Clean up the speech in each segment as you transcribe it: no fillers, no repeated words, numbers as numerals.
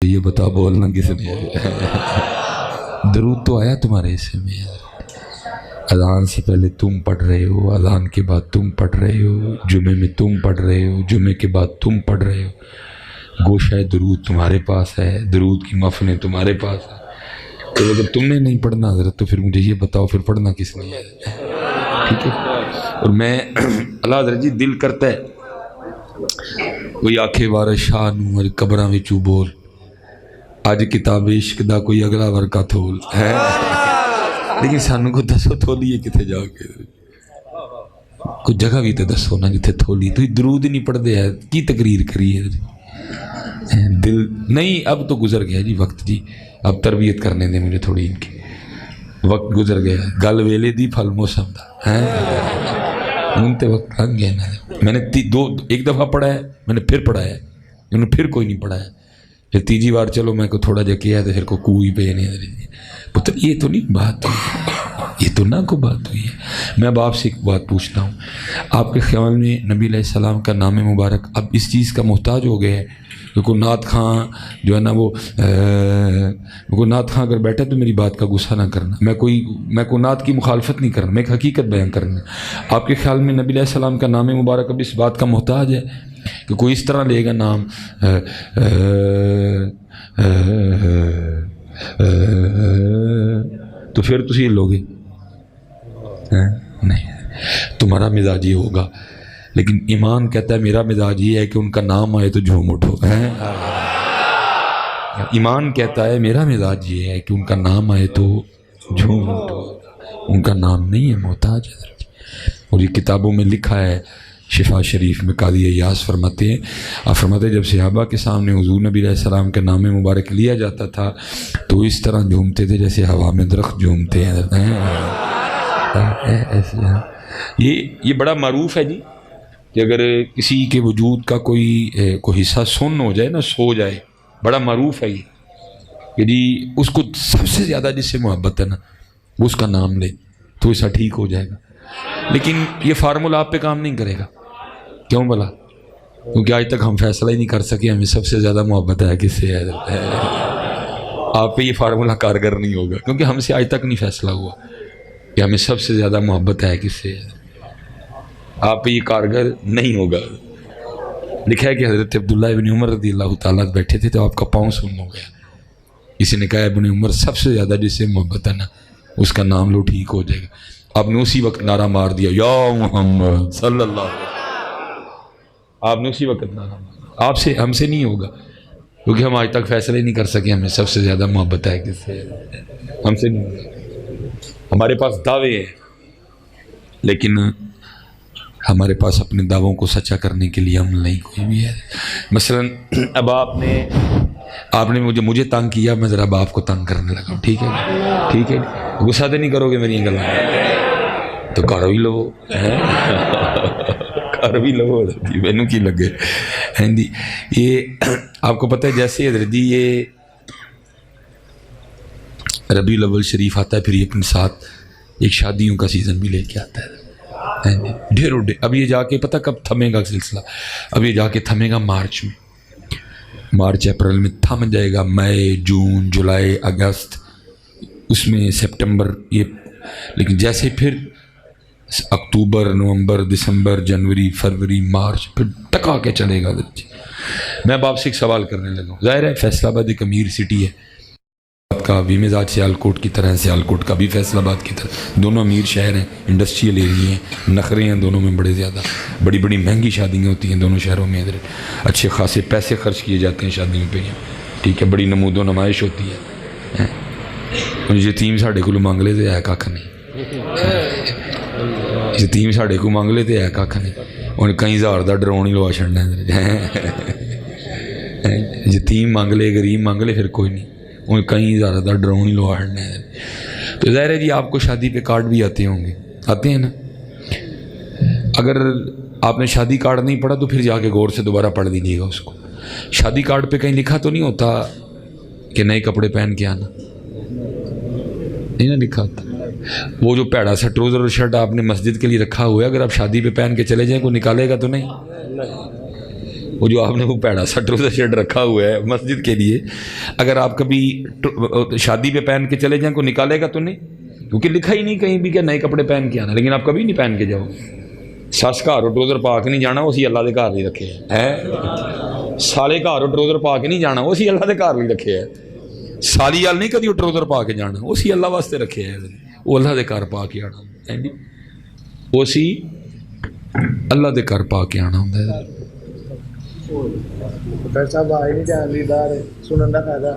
یہ بتا بولنا کس نے درود تو آیا تمہارے حصے میں یار. اذان سے پہلے تم پڑھ رہے ہو, اذان کے بعد تم پڑھ رہے ہو, جمعے میں تم پڑھ رہے ہو, جمعے کے بعد تم پڑھ رہے ہو. گوشہ درود تمہارے پاس ہے, درود کی محفلیں تمہارے پاس ہے. تو اگر تم نے نہیں پڑھنا حضرت تو پھر مجھے یہ بتاؤ پھر پڑھنا کس نے ہے؟ ٹھیک ہے. اور میں اللہ حضرت جی دل کرتا ہے کوئی آکھے وارث شاہ نوں قبراں وچوں بول, اج کتاب عشق دا کوئی اگلا ورقہ تھول ہے, لیکن سانوں کو دسو تھولیے کتے جا کے, کوئی جگہ بھی تو دسو نا جتھے تھولی. تو درود ہی نہیں پڑھتے ہے, کی تقریر کری ہے دل نہیں. اب تو گزر گیا جی وقت جی, اب تربیت کرنے دیں مجھے تھوڑی ان کی, وقت گزر گیا. گل ویلے دی پھل موسم دا ہے, تے وقت لگ گیا نا. میں نے ایک دفعہ پڑھا ہے, میں نے پھر پڑھا ہے, انہوں نے پھر کوئی نہیں پڑھا ہے. پھر تیجی بار چلو میں کو تھوڑا جا کیا تو پھر کو کوئی پہ نہیں پتر. یہ تو نہیں بات ہوئی, یہ تو نہ کو بات ہوئی ہے. میں اب آپ سے ایک بات پوچھتا ہوں, آپ کے خیال میں نبی علیہ السلام کا نام مبارک اب اس چیز کا محتاج ہو گیا ہے کہ کوئی نعت خاں جو ہے نا وہ کوئی نعت خاں اگر بیٹھے تو میری بات کا غصہ نہ کرنا, میں کوئی نعت کی مخالفت نہیں کرنا, میں ایک حقیقت بیان کرنا. آپ کے خیال میں نبی علیہ السلام کا نام مبارک اب اس بات کا محتاج ہے کہ کوئی اس طرح لے گا نام تو پھر تسی لوگے نہیں, تمہارا مزاج یہ ہوگا. لیکن ایمان کہتا ہے میرا مزاج یہ ہے کہ ان کا نام آئے تو جھوم اٹھو. ایمان کہتا ہے میرا مزاج یہ ہے کہ ان کا نام آئے تو جھوم اٹھو, ان کا نام نہیں ہے محتاج ہے. اور یہ کتابوں میں لکھا ہے, شفا شریف میں قاضی ایاز فرماتے ہیں, آپ فرماتے ہیں جب صحابہ کے سامنے حضور نبی علیہ السلام کا نام مبارک لیا جاتا تھا تو اس طرح جھومتے تھے جیسے ہوا میں درخت جھومتے ہیں. یہ بڑا معروف ہے جی کہ اگر کسی کے وجود کا کوئی حصہ سن ہو جائے نا, سو جائے, بڑا معروف ہے یہ کہ جی اس کو سب سے زیادہ جس سے محبت ہے نا وہ اس کا نام لے تو ایسا ٹھیک ہو جائے گا. لیکن یہ فارمولہ آپ پہ کام نہیں کرے گا. کیوں بلا؟ کیونکہ آج تک ہم فیصلہ ہی نہیں کر سکے ہمیں سب سے زیادہ محبت ہے کس سے ہے. آپ پہ یہ فارمولہ کارگر نہیں ہوگا کیونکہ ہم سے آج تک نہیں فیصلہ ہوا کہ ہمیں سب سے زیادہ محبت ہے کس سے ہے. آپ پہ یہ کارگر نہیں ہوگا. لکھا ہے کہ حضرت عبداللہ ابن عمر رضی اللہ تعالیٰ بیٹھے تھے تو آپ کا پاؤں سن ہو گیا. کسی نے کہا ابن عمر سب سے زیادہ جس سے محبت ہے نا اس کا نام لو ٹھیک ہو جائے گا. آپ نے اسی وقت نعرہ مار دیا یا محمد صلی اللہ علیہ وسلم. آپ نے اسی وقت نعرہ مارا. آپ سے ہم سے نہیں ہوگا کیونکہ ہم آج تک فیصلہ ہی نہیں کر سکے ہمیں سب سے زیادہ محبت ہے کس سے. ہم سے نہیں ہوگا. ہمارے پاس دعوے ہیں لیکن ہمارے پاس اپنے دعووں کو سچا کرنے کے لیے عمل نہیں کوئی بھی ہے. مثلا اب آپ نے مجھے تنگ کیا, میں ذرا اب آپ کو تنگ کرنے لگا. ٹھیک ہے ٹھیک ہے, غصہ تو نہیں کرو گے میری گلیں تو کر بھی لو, کر بھی لو. مینوں کی لگے ہیں جی. یہ آپ کو پتہ ہے جیسے حضرت جی یہ ربیع الاول شریف آتا ہے پھر یہ اپنے ساتھ ایک شادیوں کا سیزن بھی لے کے آتا ہے ڈھیروں ڈھیر. اب یہ جا کے پتہ کب تھمے گا سلسلہ, اب یہ جا کے تھمے گا مارچ میں, مارچ اپریل میں تھم جائے گا, مئی جون جولائی اگست, اس میں سپٹمبر یہ. لیکن جیسے پھر اکتوبر نومبر دسمبر جنوری فروری مارچ پھر ٹکا کے چلے گا. میں اب آپ سے ایک سوال کرنے لگا ہوں. ظاہر ہے فیصل آباد ایک امیر سٹی ہے کا بھی مزاج سیالکوٹ کی طرح ہے, سیالکوٹ کا بھی فیصل آباد کی طرح, دونوں امیر شہر ہیں, انڈسٹریل ایریے ہیں, نخرے ہیں دونوں میں بڑے زیادہ, بڑی بڑی مہنگی شادیاں ہوتی ہیں دونوں شہروں میں. ادھر اچھے خاصے پیسے خرچ کیے جاتے ہیں شادیوں پہ. ٹھیک ہے, بڑی نمود و نمائش ہوتی ہے. یتیم ساڈے کو مانگ لے تو ہے کھ نہیں, یتیم ساڈے کو مانگ لے تو ہے کھ نہیں. ہوں کئی ہزار کا ڈرون ہی لوا چڑنا. یتیم مانگ لے غریب مانگ لے پھر کوئی نہیں, اور کئی زیادہ ڈرون ہی لوا ہڑنے. تو ظاہر ہے جی آپ کو شادی پہ کارڈ بھی آتے ہوں گے, آتے ہیں نا. اگر آپ نے شادی کارڈ نہیں پڑھا تو پھر جا کے غور سے دوبارہ پڑھ لیجیے گا اس کو. شادی کارڈ پہ کہیں لکھا تو نہیں ہوتا کہ نئے کپڑے پہن کے آنا, نہیں نا لکھا ہوتا. وہ جو پیڑا سا ٹروزر اور شرٹ آپ نے مسجد کے لیے رکھا ہوا ہے, اگر آپ شادی پہ پہن کے چلے جائیں کوئی نکالے گا تو نہیں. وہ جو آپ نے وہ پیڑا سا ٹروزر شرٹ رکھا ہوا ہے مسجد کے لیے، اگر آپ کبھی شادی پہ پہن کے چلے جائیں کوئی نکالے گا تو نہیں، کیونکہ لکھا ہی نہیں کہیں بھی کہ نئے کپڑے پہن کے آنا، لیکن آپ کبھی نہیں پہن کے جاؤ۔ سس گھر ٹروزر پا کے نہیں جانا، اسی اللہ دے گھر نہیں رکھے ہے۔ سالے گھر ٹروزر پا کے نہیں جانا، اسی اللہ دے گھر نہیں رکھے ہے۔ سالی وال نہیں کدی ٹروزر پا کے جانا، اسی اللہ واسطے رکھے ہے، وہ اللہ دے گھر پا کے آنا، اسی اللہ دے گھر پا کے آنا ہوں۔ ڈاکٹر صاحب آئے نہیں جان دی باہر سنن کا فائدہ۔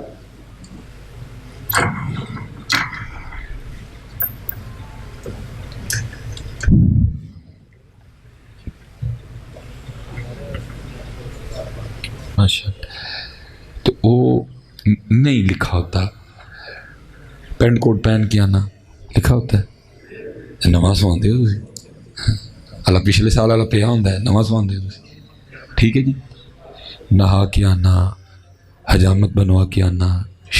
ماشاء اللہ۔ تو وہ نہیں لکھا ہوتا پینٹ کوٹ پہن کے آنا، لکھا ہوتا ہے نماز سواندے ہو تسی، اللہ پچھلے سال والا پیا ہوندا ہے، نماز سواندے ہو تسی، ٹھیک ہے جی۔ نہا کے آنا، حجامت بنوا کے آنا،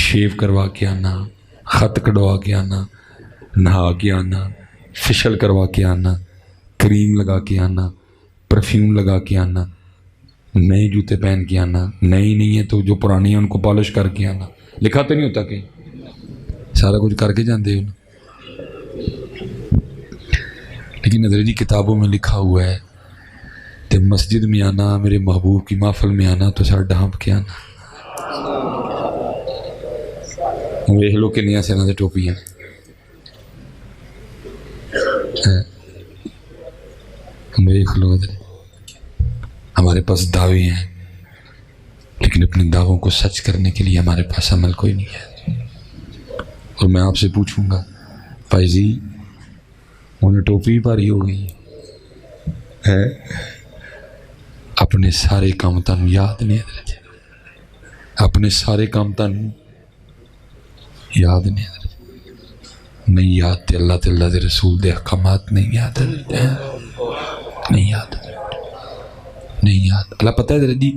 شیو کروا کے آنا، خط کٹوا کے آنا، نہا کے آنا، فیشل کروا کے آنا، کریم لگا کے آنا، پرفیوم لگا کے آنا، نئے جوتے پہن کے آنا، نئے نہیں ہے تو جو پرانی ہیں ان کو پالش کر کے آنا، لکھا تو نہیں ہوتا کہ سارا کچھ کر کے جاندے ہو نا۔ لیکن حضرت جی کتابوں میں لکھا ہوا ہے کہ مسجد میں آنا، میرے محبوب کی محفل میں آنا تو سر ڈھانپ کے آنا۔ ویخ لو کنیاں سینا سے ٹوپیاں، ویخ لو حضرت، ہمارے پاس دعوے ہیں لیکن اپنے دعووں کو سچ کرنے کے لیے ہمارے پاس عمل کوئی نہیں ہے۔ اور میں آپ سے پوچھوں گا بھائی جی انہیں ٹوپی پاری ہو گئی ہے، اپنے سارے کام تانوں یاد نہیں حضرت، اپنے سارے کام تانوں یاد نہیں حضرت، نہیں یاد تے اللہ تے اللہ دے رسول دے احکامات نہیں یاد حضرت، نہیں یاد حضرت، نہیں یاد۔ اللہ پتہ ہے حضرت جی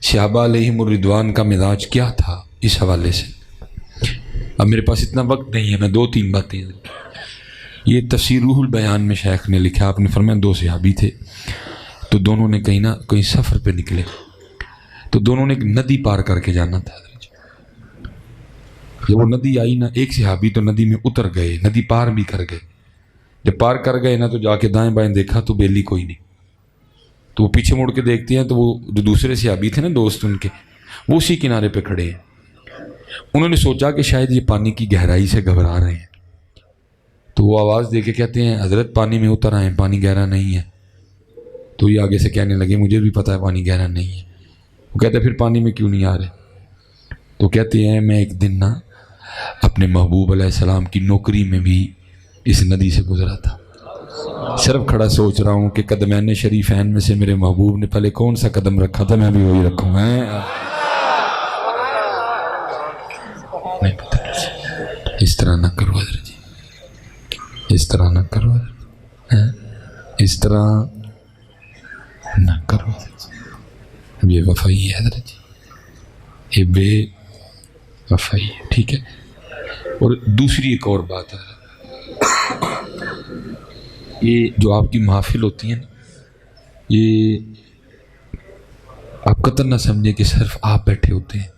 صحابہ علیہم الرضوان کا مزاج کیا تھا اس حوالے سے؟ اب میرے پاس اتنا وقت نہیں ہے، میں دو تین باتیں، یہ تفسیر روح البیان میں شیخ نے لکھا، آپ نے فرمایا دو صحابی تھے تو دونوں نے کہیں نہ کہیں سفر پہ نکلے، تو دونوں نے ایک ندی پار کر کے جانا تھا۔ جب وہ ندی آئی نا، ایک صحابی تو ندی میں اتر گئے، ندی پار بھی کر گئے، جب پار کر گئے نا تو جا کے دائیں بائیں دیکھا تو بیلی کوئی نہیں، تو وہ پیچھے مڑ کے دیکھتے ہیں تو وہ جو دوسرے صحابی تھے نا دوست ان کے، وہ اسی کنارے پہ کھڑے ہیں۔ انہوں نے سوچا کہ شاید یہ پانی کی گہرائی سے گھبرا رہے ہیں، تو وہ آواز دے کے کہتے ہیں حضرت پانی میں اتر آئیں، پانی گہرا نہیں ہے۔ تو یہ آگے سے کہنے لگے مجھے بھی پتہ ہے پانی گہرا نہیں ہے۔ وہ کہتے ہیں پھر پانی میں کیوں نہیں آ رہے؟ تو کہتے ہیں میں ایک دن نا اپنے محبوب علیہ السلام کی نوکری میں بھی اس ندی سے گزرا تھا، صرف کھڑا سوچ رہا ہوں کہ قدمین شریفین میں سے میرے محبوب نے پہلے کون سا قدم رکھا تھا، میں بھی وہی رکھوں گا۔ نہیں پتہ، اس طرح نہ کرو حضرت جی، اس طرح نہ کرو حضرت، اس طرح نہ کرو حضرت، بے وفائی ہے حضرت جی، یہ بے وفائی ہے، ٹھیک ہے۔ اور دوسری ایک اور بات ہے، یہ جو آپ کی محافل ہوتی ہیں نا، یہ آپ قطع نہ سمجھیں کہ صرف آپ بیٹھے ہوتے ہیں،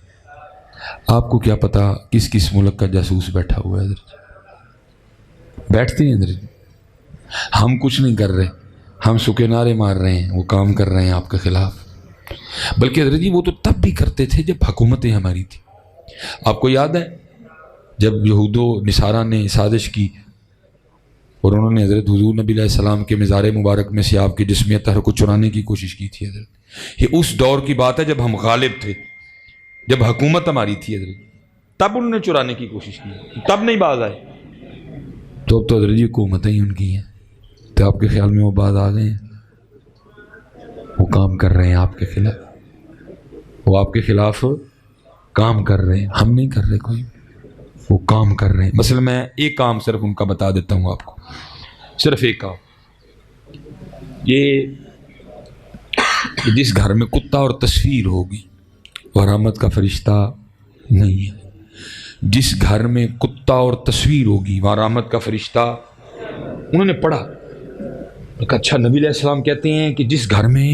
آپ کو کیا پتا کس کس ملک کا جاسوس بیٹھا ہوا ہے حضرت، بیٹھتے ہیں حضرت، ہم کچھ نہیں کر رہے، ہم سکے نعرے مار رہے ہیں، وہ کام کر رہے ہیں آپ کے خلاف، بلکہ حضرت جی وہ تو تب بھی کرتے تھے جب حکومتیں ہماری تھی۔ آپ کو یاد ہے جب یہود و نصارہ نے سازش کی اور انہوں نے حضرت حضور نبی علیہ السلام کے مزار مبارک میں سے آپ کے جسم طاہر کو چرانے کی کوشش کی تھی حضرت، یہ اس دور کی بات ہے جب ہم غالب تھے، جب حکومت ہماری تھی حضرت، تب انہوں نے چرانے کی کوشش کی، تب نہیں باز آئے، تو اب تو حضرت جی حکومتیں ہی ان کی ہیں، تو آپ کے خیال میں وہ باز آ گئے ہیں؟ وہ کام کر رہے ہیں آپ کے خلاف، وہ آپ کے خلاف کام کر رہے ہیں، ہم نہیں کر رہے کوئی، وہ کام کر رہے ہیں۔ مثلا میں ایک کام صرف ان کا بتا دیتا ہوں آپ کو، صرف ایک کام، یہ جس گھر میں کتا اور تصویر ہوگی وہ رحمت کا فرشتہ نہیں ہے، جس گھر میں کتا اور تصویر ہوگی وہاں رحمت کا فرشتہ، انہوں نے پڑھا کہ اچھا نبی علیہ السلام کہتے ہیں کہ جس گھر میں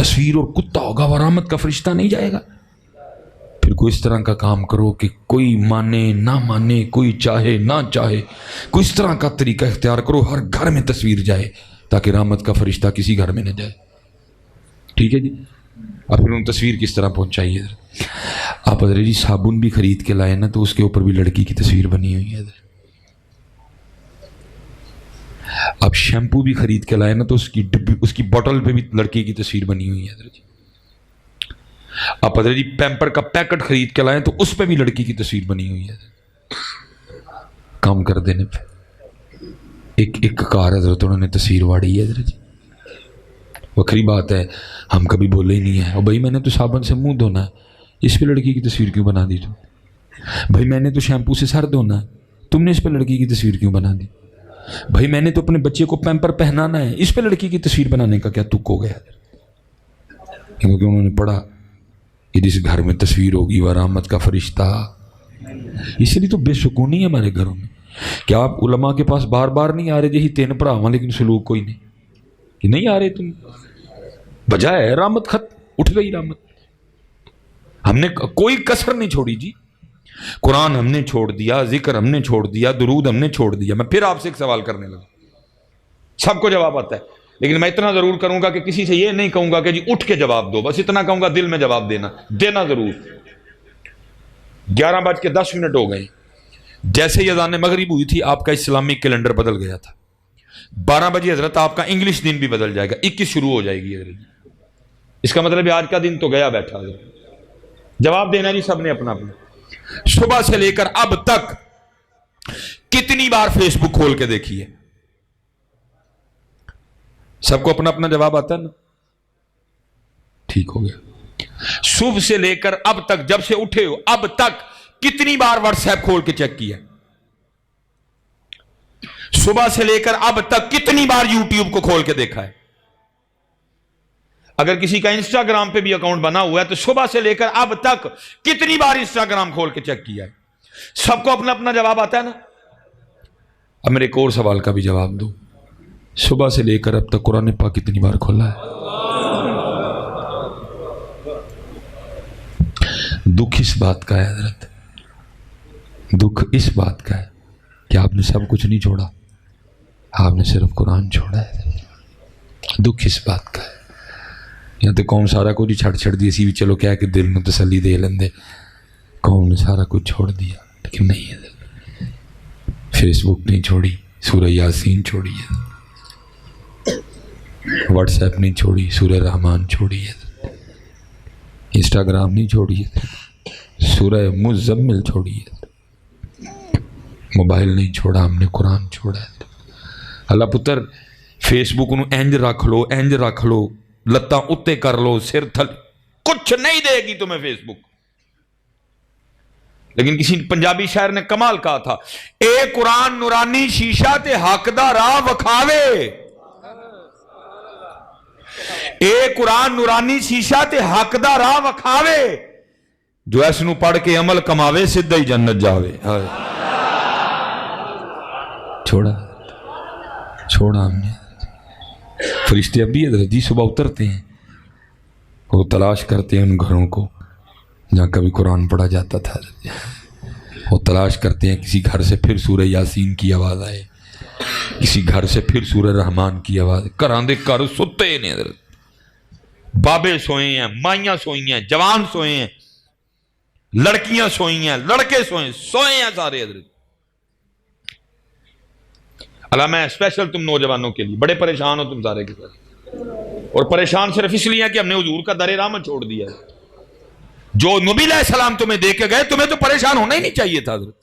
تصویر اور کتا ہوگا وہ رحمت کا فرشتہ نہیں جائے گا. پھر کوئی اس طرح کا کام کرو کہ کوئی مانے نہ مانے، کوئی چاہے نہ چاہے، کوئی اس طرح کا طریقہ اختیار کرو ہر گھر میں تصویر جائے تاکہ رحمت کا فرشتہ کسی گھر میں نہ جائے. ٹھیک ہے جی. اب پھر ان تصویر کس طرح پہنچائیے؟ آپ حضرت جی صابن بھی خرید کے لائے نا تو اس کے اوپر بھی لڑکی کی تصویر بنی ہوئی ہے. آپ شیمپو بھی خرید کے لائے نا تو اس کی بوٹل پہ بھی لڑکی کی تصویر بنی ہوئی ہے حضرت جی. آپ حضرت جی پیمپر کا پیکٹ خرید کے لائیں تو اس پہ بھی لڑکی کی تصویر بنی ہوئی ہے. کام کر دینے پہ ایک کار حضرت انہوں نے تصویر واڑی ہے حضرت جی. وکری بات ہے ہم کبھی بولے ہی نہیں ہے. اور بھائی میں نے تو صابن سے منہ دھونا ہے، اس پہ لڑکی کی تصویر کیوں بنا دی تم؟ بھائی میں نے تو شیمپو سے سر دھونا ہے، تم نے اس پہ لڑکی کی تصویر کیوں بنا دی؟ بھائی میں نے تو اپنے بچے کو پیمپر پہنانا ہے، اس پہ لڑکی کی تصویر بنانے کا کیا تک ہو گیا؟ کیونکہ انہوں نے پڑھا کہ جس گھر میں تصویر ہوگی وہ رحمت کا فرشتہ. اسی لیے تو بے سکونی ہے ہمارے گھروں میں. کیا آپ علماء کے پاس بار بار نہیں آ رہے جی تین پڑھاواں لیکن سلوک کوئی نہیں کہ نہیں آ رہے؟ تم بجائے رحمت خط اٹھ گئی رحمت. ہم نے کوئی کسر نہیں چھوڑی جی. قرآن ہم نے چھوڑ دیا، ذکر ہم نے چھوڑ دیا، درود ہم نے چھوڑ دیا. میں پھر آپ سے ایک سوال کرنے لگا، سب کو جواب آتا ہے لیکن میں اتنا ضرور کروں گا کہ کسی سے یہ نہیں کہوں گا کہ جی اٹھ کے جواب دو، بس اتنا کہوں گا دل میں جواب دینا ضرور. 11:10 ہو گئے. جیسے یہ اذان مغرب ہوئی تھی آپ کا اسلامی کیلنڈر بدل گیا تھا. 12 بجے حضرت آپ کا انگلش دن بھی بدل جائے گا، 21 شروع ہو جائے گی حضرت. اس کا مطلب آج کا دن تو گیا بیٹھا حضرت. جواب دینا جی سب نے اپنا اپنا. صبح سے لے کر اب تک کتنی بار فیس بک کھول کے دیکھی ہے؟ سب کو اپنا اپنا جواب آتا ہے نا؟ ٹھیک ہو گیا. صبح سے لے کر اب تک جب سے اٹھے ہو اب تک کتنی بار واٹس ایپ کھول کے چیک کیا؟ صبح سے لے کر اب تک کتنی بار یوٹیوب کو کھول کے دیکھا ہے؟ اگر کسی کا انسٹاگرام پہ بھی اکاؤنٹ بنا ہوا ہے تو صبح سے لے کر اب تک کتنی بار انسٹاگرام کھول کے چیک کیا ہے؟ سب کو اپنا اپنا جواب آتا ہے نا؟ اب میرے ایک اور سوال کا بھی جواب دو. صبح سے لے کر اب تک قرآن پاک کتنی بار کھولا ہے؟ دکھ اس بات کا ہے حضرت، دکھ اس بات کا ہے کہ آپ نے سب کچھ نہیں چھوڑا، آپ نے صرف قرآن چھوڑا ہے. دکھ اس بات کا ہے. یا تو قوم سارا کچھ چھڑ دی اسی بھی چلو کہہ کہ دل میں تسلی دے لیندے. قوم نے سارا کچھ چھوڑ دیا لیکن نہیں ہے. فیس بک نہیں چھوڑی، سورہ یاسین چھوڑی ہے. واٹس ایپ نہیں چھوڑی، سورہ رحمان چھوڑی ہے. انسٹاگرام نہیں چھوڑی ہے، سورہ مزمل چھوڑی ہے. موبائل نہیں چھوڑا ہم نے، قرآن چھوڑا ہے. اللہ پتر فیس بک نو انج رکھ لو لتاں اتے کر لو سر تھل، کچھ نہیں دے گی تمہیں فیس بک. لیکن کسی پنجابی شاعر نے کمال کہا تھا، اے قرآن نورانی شیشہ تے حق دا راہ وکھاوے. اے قرآن نورانی شیشہ تے حق دا راہ وکھاوے، جو اس نو پڑھ کے عمل کماوے سدھا ہی جنت جاوے. چھوڑا ہم نے. فرشتے اب بھی حضرت جی صبح اترتے ہیں، وہ تلاش کرتے ہیں ان گھروں کو جہاں کبھی قرآن پڑھا جاتا تھا. وہ تلاش کرتے ہیں کسی گھر سے پھر سورہ یاسین کی آواز آئے، کسی گھر سے پھر سورہ رحمان کی آواز. گھراں دے گھر ستے نے حضرت، بابے سوئے ہیں، مائیاں سوئی ہیں، جوان سوئے ہیں، لڑکیاں سوئی ہیں، لڑکے سوئے ہیں سارے حضرت. اللہ میں اسپیشل تم نوجوانوں کے لیے بڑے پریشان ہو تم سارے کے ساتھ، اور پریشان صرف اس لیے کہ ہم نے حضور کا در رحمت چھوڑ دیا ہے. جو نبی علیہ السلام تمہیں دے کے گئے تمہیں تو پریشان ہونا ہی نہیں چاہیے تھا حضرت.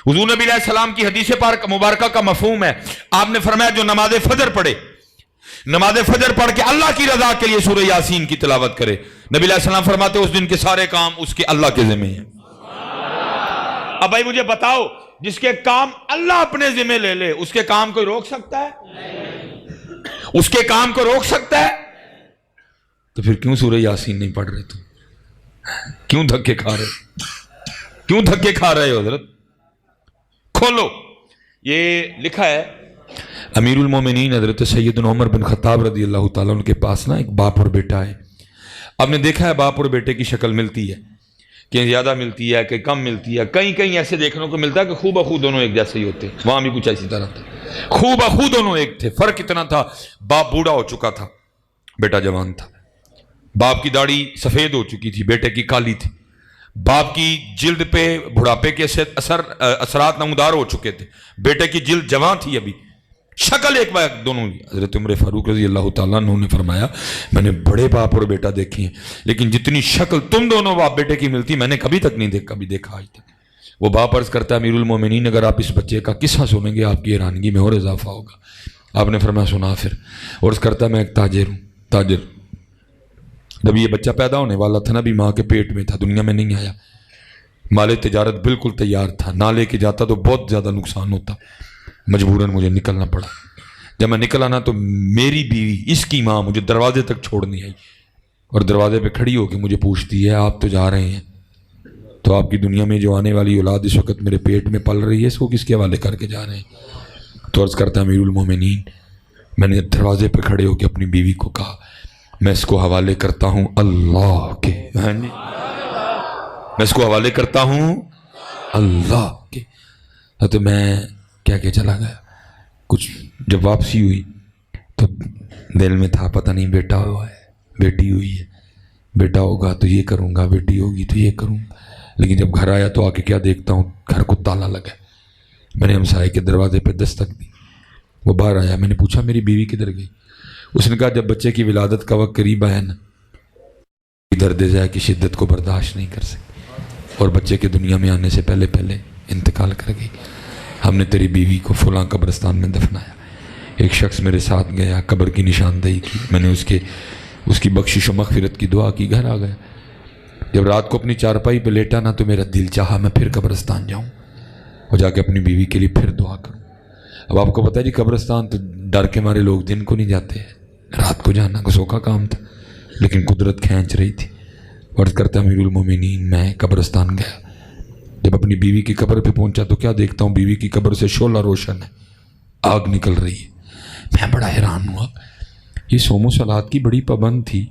حضور نبی علیہ السلام کی حدیث پاک مبارکہ کا مفہوم ہے، آپ نے فرمایا جو نماز فجر پڑھے، نماز فجر پڑھ کے اللہ کی رضا کے لیے سورہ یاسین کی تلاوت کرے، نبی علیہ السلام فرماتے اس دن کے سارے کام اس کے اللہ کے ذمہ ہیں. اب بھائی مجھے بتاؤ، جس کے کام اللہ اپنے ذمہ لے لے اس کے کام کوئی روک سکتا ہے؟ اس کے کام کو روک سکتا ہے؟ تو پھر کیوں سورہ یاسین نہیں پڑھ رہے؟ تم کیوں دھکے کھا رہے ہو حضرت؟ کھولو. یہ لکھا ہے امیر المومنین حضرت سیدنا عمر بن خطاب رضی اللہ تعالیٰ عنہ کے پاس نا ایک باپ اور بیٹا ہے. آپ نے دیکھا ہے باپ اور بیٹے کی شکل ملتی ہے کہ زیادہ ملتی ہے کہ کم ملتی ہے. کہیں کہیں ایسے دیکھنے کو ملتا ہے کہ خوب بخو دونوں ایک جیسے ہی ہوتے. وہاں بھی کچھ ایسی طرح تھا, خوب بخو دونوں ایک تھے. فرق اتنا تھا باپ بوڑھا ہو چکا تھا, بیٹا جوان تھا. باپ کی داڑھی سفید ہو چکی تھی, بیٹے کی کالی تھی. باپ کی جلد پہ بڑھاپے کے اثرات نمودار ہو چکے تھے, بیٹے کی جلد جوان تھی ابھی. شکل ایک بار دونوں. حضرت عمر فاروق رضی اللہ تعالیٰ عنہ نے فرمایا میں نے بڑے باپ اور بیٹا دیکھے ہیں لیکن جتنی شکل تم دونوں باپ بیٹے کی ملتی میں نے کبھی تک نہیں دیکھا آج تک. وہ باپ عرض کرتا ہے امیر المومنین اگر آپ اس بچے کا قصہ سنیں گے آپ کی حیرانگی میں اور اضافہ ہوگا. آپ نے فرمایا سنا پھر. اور عرض کرتا ہے میں ایک تاجر ہوں. تاجر جب یہ بچہ پیدا ہونے والا تھا نا بھی ماں کے پیٹ میں تھا, دنیا میں نہیں آیا. مال تجارت بالکل تیار تھا, نہ لے کے جاتا تو بہت زیادہ نقصان ہوتا. مجبوراً مجھے نکلنا پڑا. جب میں نکل آنا تو میری بیوی اس کی ماں مجھے دروازے تک چھوڑنی آئی اور دروازے پہ کھڑی ہو کے مجھے پوچھتی ہے آپ تو جا رہے ہیں تو آپ کی دنیا میں جو آنے والی اولاد اس وقت میرے پیٹ میں پل رہی ہے اس کو کس کے حوالے کر کے جا رہے ہیں؟ تو عرض کرتا امیر المومنین میں نے دروازے پہ کھڑے ہو کے اپنی بیوی کو کہا میں اس کو حوالے کرتا ہوں اللہ کے. میں اس کو حوالے کرتا ہوں اللہ کے. تو میں کیا کہ چلا گیا. کچھ جب واپسی ہوئی تو دل میں تھا پتہ نہیں بیٹا ہوا ہے بیٹی ہوئی ہے, بیٹا ہوگا تو یہ کروں گا, بیٹی ہوگی تو یہ کروں گا. لیکن جب گھر آیا تو آ کے کیا دیکھتا ہوں گھر کو تالا لگا. میں نے ہمسائے کے دروازے پہ دستک دی, وہ باہر آیا. میں نے پوچھا میری بیوی کدھر گئی؟ اس نے کہا جب بچے کی ولادت کا وقت قریب آیا نا درد ذائقہ کی شدت کو برداشت نہیں کر سکی اور بچے کے دنیا میں آنے سے پہلے انتقال کر گئی. ہم نے تیری بیوی کو فلاں قبرستان میں دفنایا. ایک شخص میرے ساتھ گیا, قبر کی نشاندہی کی, میں نے اس کی بخشش و مغفرت کی دعا کی, گھر آ گیا. جب رات کو اپنی چارپائی پہ لیٹا نا تو میرا دل چاہا میں پھر قبرستان جاؤں اور جا کے اپنی بیوی کے لیے پھر دعا کروں. اب آپ کو پتہ ہے جی قبرستان تو ڈر کے مارے لوگ دن کو نہیں جاتے ہیں, رات کو جانا غصوں کا کام تھا لیکن قدرت کھینچ رہی تھی. عرض کرتا امیر المومنین میں قبرستان گیا. جب اپنی بیوی کی قبر پہ پہنچا تو کیا دیکھتا ہوں بیوی کی قبر سے شعلہ روشن ہے, آگ نکل رہی ہے. میں بڑا حیران ہوا. یہ صوم و صلات کی بڑی پابند تھی,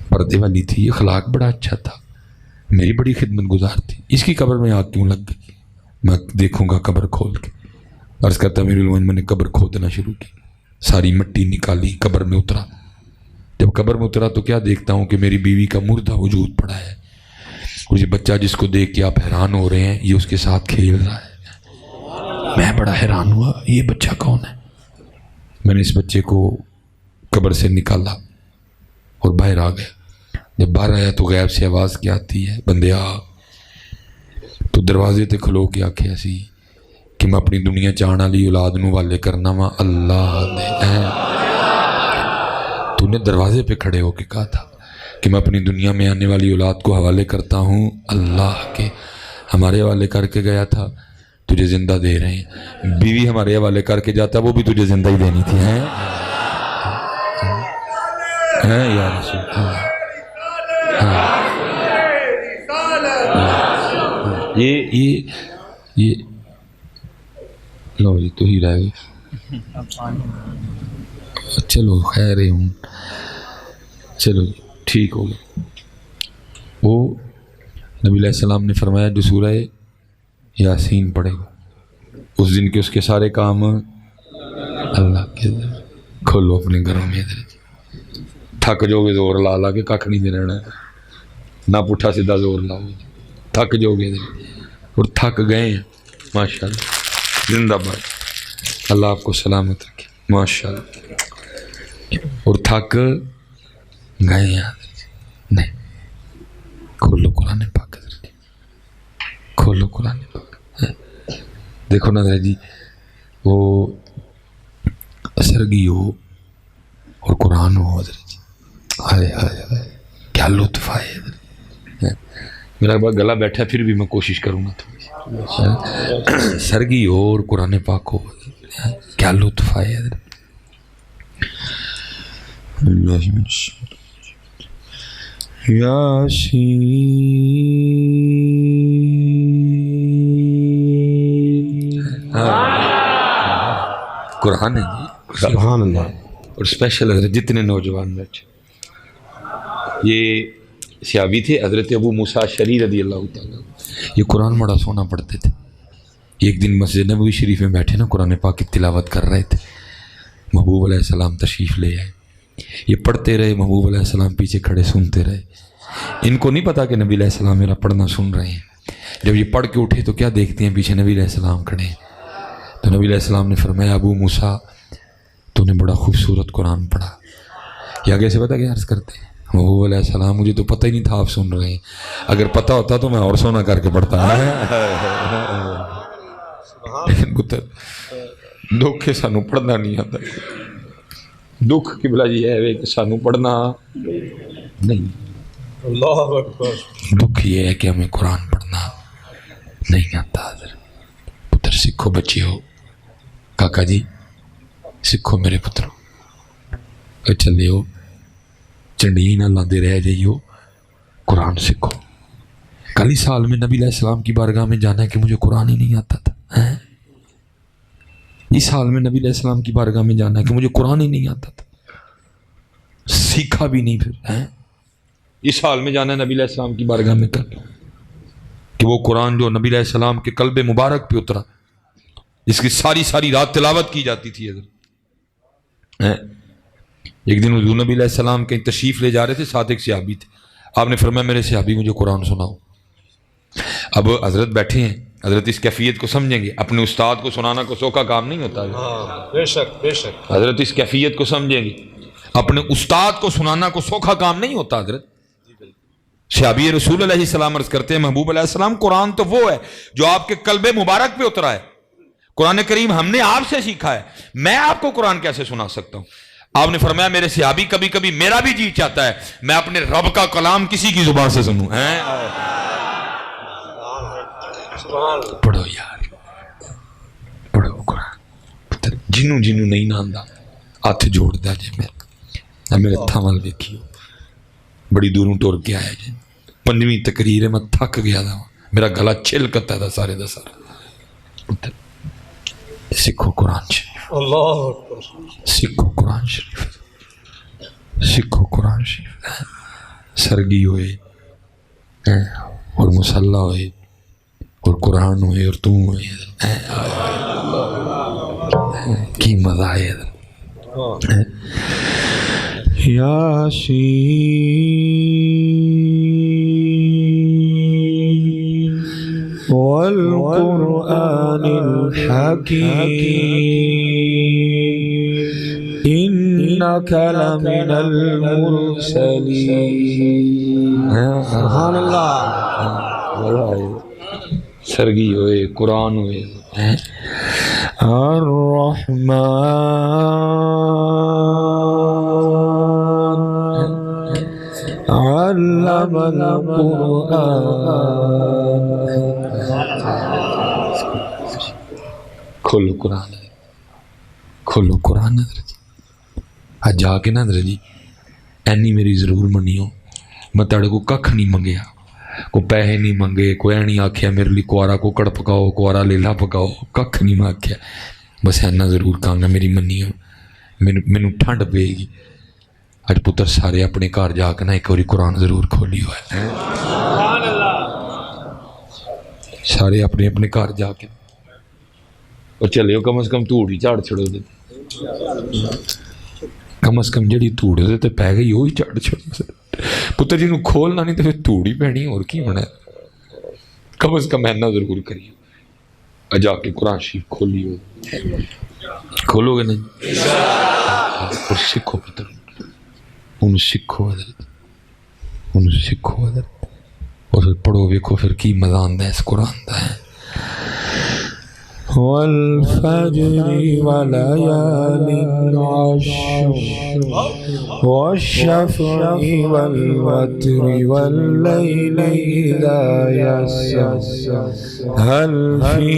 پردے والی تھی, اخلاق بڑا اچھا تھا, میری بڑی خدمت گزار تھی, اس کی قبر میں آگ کیوں لگ گئی؟ میں دیکھوں گا قبر کھول کے. عرض کرتا امیر المومنین میں نے قبر کھودنا شروع کی, ساری مٹی نکالی, قبر میں اترا. جب قبر میں اترا تو کیا دیکھتا ہوں کہ میری بیوی کا مردہ وجود پڑا ہے. یہ بچہ جس کو دیکھ کے آپ حیران ہو رہے ہیں یہ اس کے ساتھ کھیل رہا ہے. میں بڑا حیران ہوا یہ بچہ کون ہے؟ میں نے اس بچے کو قبر سے نکالا اور باہر آ گیا. جب باہر آیا تو غیب سے آواز کیا آتی ہے بندے آ. تو دروازے تے کھلو کے آکھے ایسی کہ میں اپنی دنیا چاہن والی اولاد نو والے کرنا وا اللہ دے. تو نے دروازے پہ کھڑے ہو کے کہا تھا کہ میں اپنی دنیا میں آنے والی اولاد کو حوالے کرتا ہوں اللہ کے. ہمارے حوالے کر کے گیا تھا, تجھے زندہ دے رہے ہیں. بیوی ہمارے حوالے کر کے جاتا وہ بھی تجھے زندہ ہی دینی تھی. یا رسول یہ لو جی تو ہی رہ گئے. چلو خیر ہوں, چلو جی ٹھیک ہو گیا. وہ نبی علیہ السلام نے فرمایا جو سورہ یاسین پڑھے گا اس دن کے اس کے سارے کام اللہ کے. کھولو اپنے گھروں میں, تھک جو گے زور لا لا کے کھ نہیں دے رہنا, نہ پٹھا سیدھا زور لاؤ, تھک جو گے اور تھک گئے ہیں ماشاء اللہ. زندہ باد, اللہ آپ کو سلامت رکھے ماشاء اللہ. اور تھک گئے ہیں نہیں. کھولو قرآن پاک, کھولو قرآن پاک. دیکھو نا جی وہ سرگی ہو اور قرآن ہو حضرت جی, ہائے ہائے ہائے کیا لطف آئے. میرا بڑا گلا بیٹھا پھر بھی میں کوشش کروں گا تھوڑی. سرگی ہو اور قرآن پاک ہو, کیا لطف آئے حضرت. یاسین قرآن ہے جی، سبحان اللہ. اور اسپیشل حضرت جتنے نوجوان بیٹھے یہ صحابی تھے حضرت ابو موسیٰ اشعری رضی اللہ تعالیٰ. یہ قرآن بڑا سونا پڑھتے تھے. ایک دن مسجد نبوی شریف میں بیٹھے نا، قرآن پاک کی تلاوت کر رہے تھے. محبوب علیہ السلام تشریف لے آئے. یہ پڑھتے رہے، محبوب علیہ السلام پیچھے کھڑے سنتے رہے. ان کو نہیں پتا کہ نبی علیہ السلام میرا پڑھنا سن رہے ہیں. جب یہ پڑھ کے اٹھے تو کیا دیکھتے ہیں، پیچھے نبی علیہ السلام کھڑے ہیں. تو نبی علیہ السلام نے فرمایا ابو موسیٰ تو نے بڑا خوبصورت قرآن پڑھا. یہ آگے سے پتہ کیا عرض کرتے ہیں، محبوب علیہ السلام مجھے تو پتہ ہی نہیں تھا آپ سن رہے ہیں، اگر پتہ ہوتا تو میں اور سونا کر کے پڑھتا. لیکن پتر دکھ سانو پڑھنا نہیں آتا. دکھ قبلہ جی ہے کہ سانو پڑھنا نہیں. اللہ اکبر. دکھ یہ ہے کہ ہمیں قرآن پڑھنا نہیں آتا. پتر سکھو بچے ہو، کاکا جی سکھو میرے پترو، چلے ہو چنڈی نہ لاندے رہ جائیو، قرآن سیکھو. کل ہی سال میں نبی علیہ السلام کی بارگاہ میں جانا ہے کہ مجھے قرآن ہی نہیں آتا تھا. اس سال میں نبی علیہ السلام کی بارگاہ میں جانا ہے کہ مجھے قرآن ہی نہیں آتا تھا، سیکھا بھی نہیں. پھر اس سال میں جانا ہے نبی علیہ السلام کی بارگاہ میں کل کہ وہ قرآن جو نبی علیہ السلام کے قلب مبارک پہ اترا، جس کی ساری رات تلاوت کی جاتی تھی. ایک دن حضور نبی علیہ السلام کہیں تشریف لے جا رہے تھے، ساتھ ایک صحابی تھے. آپ نے فرمایا میرے صحابی مجھے قرآن سناؤ. اب حضرت بیٹھے ہیں، حضرت اس کیفیت کو سمجھیں گے. اپنے استاد کو سنانا کوئی سوکھا کام نہیں ہوتا. بے شک بے شک. حضرت اس کیفیت کو سمجھیں گے. اپنے استاد کو سنانا کوئی سوکھا کام نہیں ہوتا. حضرت صحابی رسول علیہ السلام عرض کرتے ہیں محبوب علیہ السلام قرآن تو وہ ہے جو آپ کے قلب مبارک پہ اترا ہے. قرآن کریم ہم نے آپ سے سیکھا ہے، میں آپ کو قرآن کیسے سنا سکتا ہوں؟ آپ نے فرمایا میرے صحابی کبھی کبھی میرا بھی جی چاہتا ہے میں اپنے رب کا کلام کسی کی زبان سے سنوں. پڑھو یار، پڑھو قرآن. جنوں نہیں ناندا ہاتھ جوڑ دیا جی. میرے ہاتھاں وال ویکھیو، بڑی دوروں ٹور کے آیا جی. 5ویں تقریر ہے، میں تھک گیا تھا، میرا گلا چھلکتا تھا سارے دا سارا. سکھو قرآن شریف. اللہ اکبر. سکھو قرآن شریف، سکھو قرآن شریف. سرگی ہوئے اور مسلح ہوئے اور قرآن ہوئے اور تم ہوئے، کی مزہ ہے. یاسین والقرآن الحکیم انک لمن المرسلین. سبحان اللہ. سرگی ہوئے، قرآن ہوئے. الرحمن علم القرآن. کھولو قرآن، کھولو قرآن. آج جا کے نا حضرت جی اینی میری ضرور منیو، میں تیرے کو ککھ نہیں منگیا، کو پیسے نہیں منگے، کوئی نہیں آکھیا میرے لیے کوارا کوکڑ پکاؤ، کوارا لیلا پکاؤ، ککھ نہیں میں آکھیا. بس اینا ضرور کہاں گا میری منیو، مینوں ٹھنڈ پے گی. اج پتر سارے اپنے گھر جا کے نا ایک باری قرآن ضرور کھولی ہوا ہے. سارے اپنے اپنے گھر جا کے اور چلے ہو کم از کم دھوڑ ہی جھاڑ چھڑو دے. کم از کم جڑی دھوڑ دے تے پی گئی وہی جھاڑ چھڑو. پتر جی نوں کھولنا نہیں تو پھر دھوڑ ہی پینی، اور کی ہونا ہے. کم از کم اینا ضرور کریے. جا کے قرآن شریف کھولی ہو، کھولو گے نہیں اور سکھو پتر. انہوں سکھو حضرت، انہوں سکھو حضرت اور پھر پڑھو ویکھو پھر کی مزہ آندا ہے اس قرآن دا ہے. والفجر وليال عشر والشفع والوتر والليل إذا يسر هل في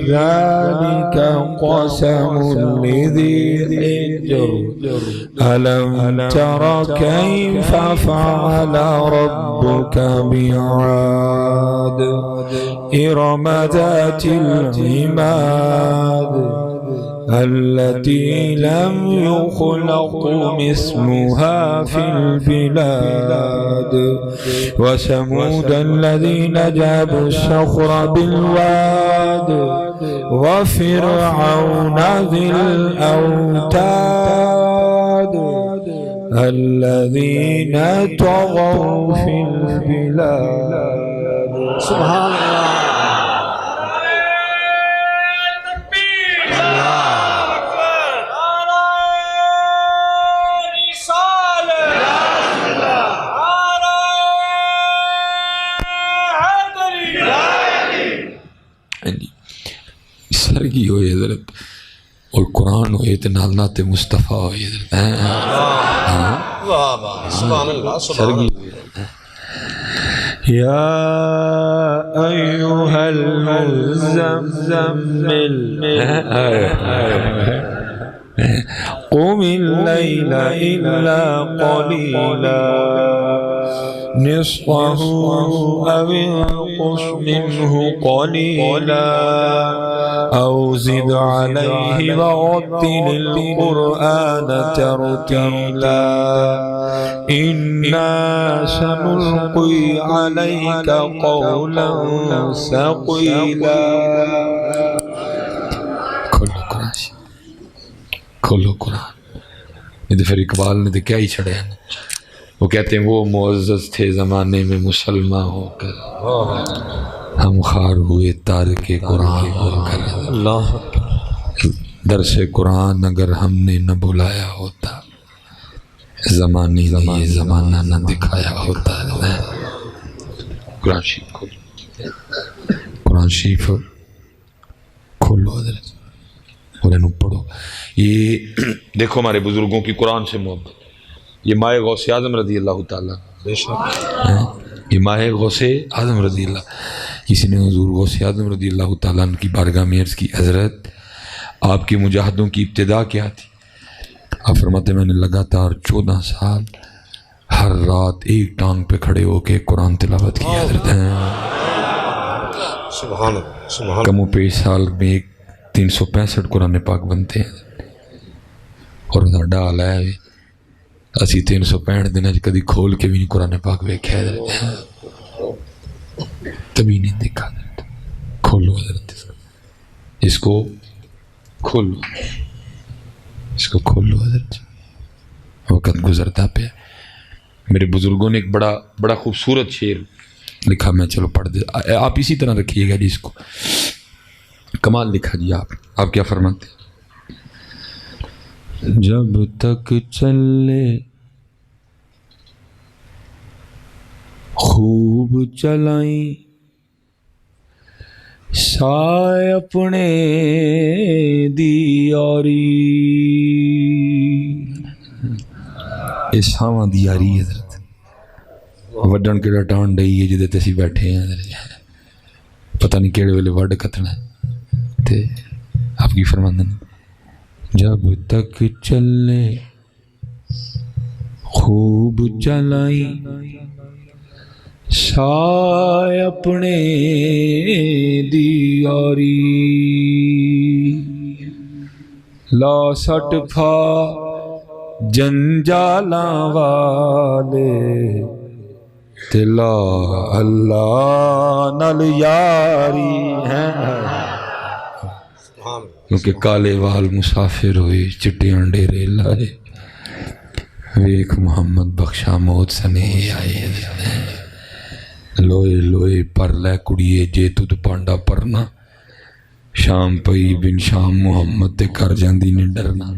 ذلك قسم لذي حجر ألم تر كيف فعل ربك بعاد إرم ذات العماد التي لم يخلق مثلها في البلاد وثمود الذين جابوا الصخر بالواد وفرعون ذي الأوتاد الذين طغوا في البلاد. سبحان اللہ. سرگی ہوئے حضرت اور قرآن ہوئے تو نال نات مصطفیٰ ہوئے حضرت. سبحان اللہ. سرگی یا ایوہا المزمل قم اللیل الا قلیلا نصفه او انقص منه قلیلا او زد علیہ ورتل القرآن ترتیلا انا سنلقی علیک قولا ثقیلا. کھولو قرآن، کھولو قرآن. یہ تو پھر اقبال نے تو کیا ہی چھڑے ہیں. وہ کہتے ہیں وہ معزز تھے زمانے میں مسلمان ہو کر، ہم خار ہوئے تارک قرآن ہو کر. اللہ. درس قرآن اگر ہم نے نہ بلایا ہوتا، زمانے نے یہ زمانہ نہ دکھایا ہوتا. قرآن شریف کھولو، قرآن شریف کھولو حضرت اور انہوں پڑھو. یہ دیکھو ہمارے بزرگوں کی قرآن سے محبت. یہ ماہ غوث اعظم رضی اللہ تعالیٰ، یہ ماہ غوث اعظم رضی اللہ. کسی نے حضور غوث اعظم رضی اللہ تعالیٰ عنہ کی بارگاہ میں عرض کی حضرت آپ کی مجاہدوں کی ابتدا کیا تھی؟ آپ فرماتے میں نے لگاتار 14 سال ہر رات ایک ٹانگ پہ کھڑے ہو کے قرآن تلاوت کی حضرت. سبحان اللہ. سبحان کم و پیش سال میں 365 قرآن پاک بنتے ہیں اور ساڈا حال ہے اسی 365 دن کدی کھول کے بھی نہیں قرآن پاک ویکھیا حضرت. تبھی نہیں دیکھا حضرت. کھولو حضرت، اس کو کھولو، اس کو کھولو حضرت. وقت گزرتا پہ میرے بزرگوں نے ایک بڑا خوبصورت شعر لکھا، میں چلو پڑھ دے. آپ اسی طرح رکھیے گا جی اس کو. کمال لکھا جی. آپ کیا فرماتے ہیں؟ جب تک چلے خوب چلائیں سائے اپنے دیاری. یہ ساواں دیاری حضرت وڈن کے ٹان ڈئی ہے جدے تے اسی بیٹھے ہیں حضرت. پتہ نہیں کیڑے ویلے وڈ کتنا تے آپ کی فرماندے ہیں جب تک چلے خوب چلائیں سائے اپنے دیاری. لا سٹ پھا جنجالاں والے تلا اللہ نال یاری ہیں. کیونکہ کالے وال مسافر ہوئے چٹیاں ڈیرے لائے ویک محمد بخشا موت سنے آئے. لوئے لوئے پر لے کڑیے جے تُد پانڈا پرنا شام پئی بن شام محمد تے کر جاندی نے ڈرنا.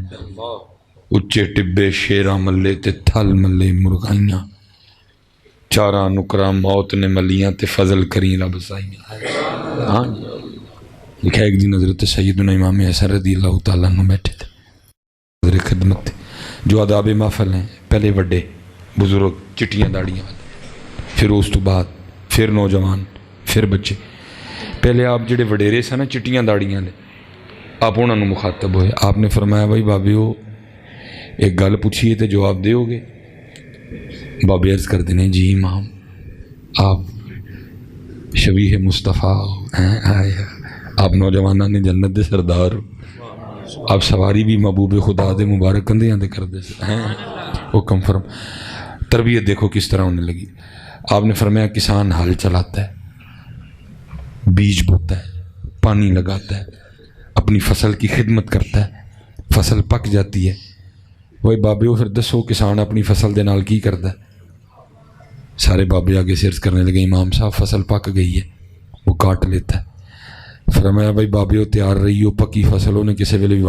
اچے ٹبے شیراں ملے تے تھل ملے مرغائیاں چاراں نکراں موت نے ملیاں تے فضل کریں رب سائیاں. ہاں لکھا ایک دن حضرت سیدنا امام حسن رضی اللہ تعالیٰ عنہ بیٹھے تھے حضرت خدمت تھے. جو آداب محفل ہیں پہلے وڈے بزرگ چٹیاں داڑیاں والے، پھر اس تو بعد پھر نوجوان پھر بچے. پہلے آپ جڑے وڈیرے سن نا چٹیاں داڑیاں لے آپ انہوں نے مخاطب ہوئے. آپ نے فرمایا بھائی بابیو ایک گل پوچھیے تو جواب دیو گے؟ بابے عرض کر دینے جی امام آپ شبیہ مصطفیٰ ہو، آپ نوجوانہ نے جنت دے سردار ہو. آپ سواری بھی محبوب خدا دے مبارک کندھیاں دے کر دے ہیں وہ کنفرم تربیت دیکھو کس طرح ہونے لگی. آپ نے فرمایا کسان ہل چلاتا ہے، بیج بوتا ہے، پانی لگاتا ہے، اپنی فصل کی خدمت کرتا ہے، فصل پک جاتی ہے. وہی بابے وہ پھر دسو کسان اپنی فصل دے نال کی کرتا ہے؟ سارے بابے آگے سرچ کرنے لگے امام صاحب فصل پک گئی ہے، وہ کاٹ لیتا ہے. فرمایا بھائی بابے وہ تیار رہی ہو، پکی فصل انہیں کسی ویلے بھی